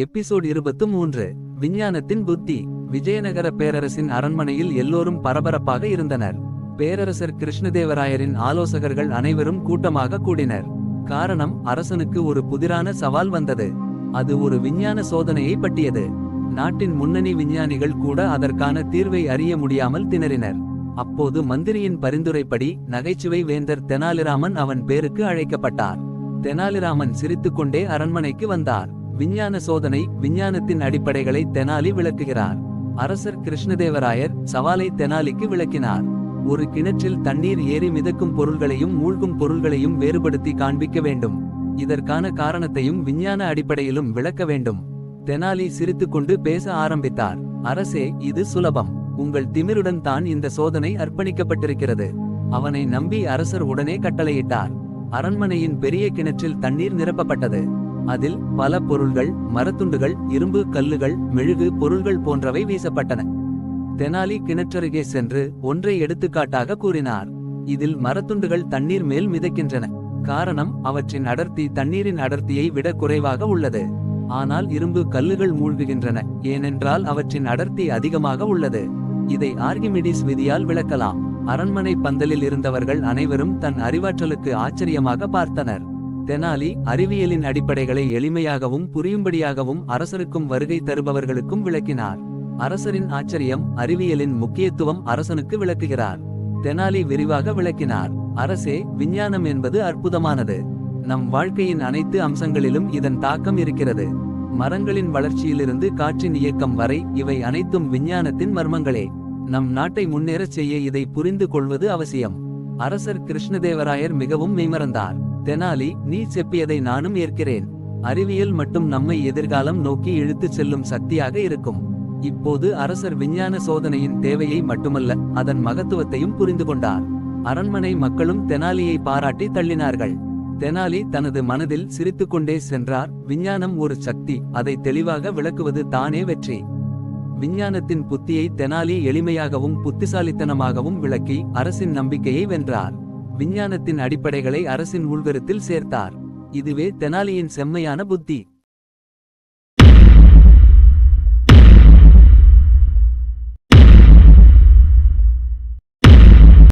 Episode 23. விஞ்ஞானத்தின் புத்தி. விஜயநகர பேரரசின் அரண்மனையில் எல்லோரும் பரபரப்பாக இருந்தனர். பேரரசர் கிருஷ்ணதேவராயரின் ஆலோசகர்கள் அனைவரும் கூட்டமாக கூடினர். காரணம், அரசனுக்கு ஒரு புதிரான சவால் வந்தது. அது ஒரு விஞ்ஞான சோதனையை பற்றியது. நாட்டின் முன்னணி விஞ்ஞானிகள் கூட அதற்கான தீர்வை அறிய முடியாமல் திணறினர். அப்போது மந்திரியின் பரிந்துரைப்படி நகைச்சுவை வேந்தர் தெனாலிராமன் அவன் பேருக்கு அழைக்கப்பட்டார். தெனாலிராமன் சிரித்துக்கொண்டே அரண்மனைக்கு வந்தார். விஞ்ஞான சோதனை, விஞ்ஞானத்தின் அடிப்படைகளை தெனாலி விளக்குகிறார். அரசர் கிருஷ்ணதேவராயர் சவாலை தெனாலிக்கு விளக்கினார். ஒரு கிணற்றில் தண்ணீர் ஏறி மிதக்கும் பொருள்களையும் மூழ்கும் பொருள்களையும் வேறுபடுத்தி காண்பிக்க வேண்டும். இதற்கான காரணத்தையும் விஞ்ஞான அடிப்படையிலும் விளக்க வேண்டும். தெனாலி சிரித்துக்கொண்டு பேச ஆரம்பித்தார். அரசே, இது சுலபம். உங்கள் திமிருடன் தான் இந்த சோதனை அர்ப்பணிக்கப்பட்டிருக்கிறது. அவனை நம்பி அரசர் உடனே கட்டளையிட்டார். அரண்மனையின் பெரிய கிணற்றில் தண்ணீர் நிரப்பப்பட்டது. அதில் பல பொருள்கள், மரத்துண்டுகள், இரும்பு கல்லுகள், மெழுகு பொருள்கள் போன்றவை வீசப்பட்டன. தெனாலி கிணற்றருகே சென்று ஒன்றை எடுத்துக்காட்டாக கூறினார். இதில் மரத்துண்டுகள் தண்ணீர் மேல் மிதக்கின்றன. காரணம், அவற்றின் அடர்த்தி தண்ணீரின் அடர்த்தியை விட குறைவாக உள்ளது. ஆனால் இரும்பு கல்லுகள் மூழ்குகின்றன, ஏனென்றால் அவற்றின் அடர்த்தி அதிகமாக உள்ளது. இதை ஆர்கிமிடிஸ் விதியால் விளக்கலாம். அரண்மனை பந்தலில் இருந்தவர்கள் அனைவரும் தன் அறிவாற்றலுக்கு ஆச்சரியமாக பார்த்தனர். தெனாலி அறிவியலின் அடிப்படைகளை எளிமையாகவும் புரியும்படியாகவும் அரசருக்கும் வருகை தருபவர்களுக்கும் விளக்கினார். அரசரின் ஆச்சரியம், அறிவியலின் முக்கியத்துவம் அரசனுக்கு விளக்குகிறார். தெனாலி விரிவாக விளக்கினார். அரசே, விஞ்ஞானம் என்பது அற்புதமானது. நம் வாழ்க்கையின் அனைத்து அம்சங்களிலும் இதன் தாக்கம் இருக்கிறது. மரங்களின் வளர்ச்சியிலிருந்து காற்றின் இயக்கம் வரை இவை அனைத்தும் விஞ்ஞானத்தின் மர்மங்களே. நம் நாட்டை முன்னேறச் செய்ய இதை புரிந்து கொள்வது அவசியம். அரசர் கிருஷ்ணதேவராயர் மிகவும் மெய்மறந்தார். தெனாலி, நீ செப்பியதை நானும் ஏற்கிறேன். அறிவியல் மட்டும் நம்மை எதிர்காலம் நோக்கி இழுத்துச் செல்லும் சக்தியாக இருக்கும். இப்போது அரசர் விஞ்ஞான சோதனையின் தேவையை மட்டுமல்ல, அதன் மகத்துவத்தையும் புரிந்து கொண்டார். அரண்மனை மக்களும் தெனாலியை பாராட்டி தள்ளினார்கள். தெனாலி தனது மனதில் சிரித்துக்கொண்டே சென்றார். விஞ்ஞானம் ஒரு சக்தி, அதை தெளிவாக விளக்குவது தானே வெற்றி. விஞ்ஞானத்தின் புத்தியை தெனாலி எளிமையாகவும் புத்திசாலித்தனமாகவும் விளக்கி அரசின் நம்பிக்கையை வென்றார். விஞ்ஞானத்தின் அடிப்படைகளை அரசின் உள்கருத்தில் சேர்த்தார். இதுவே தெனாலியின் செம்மையான புத்தி.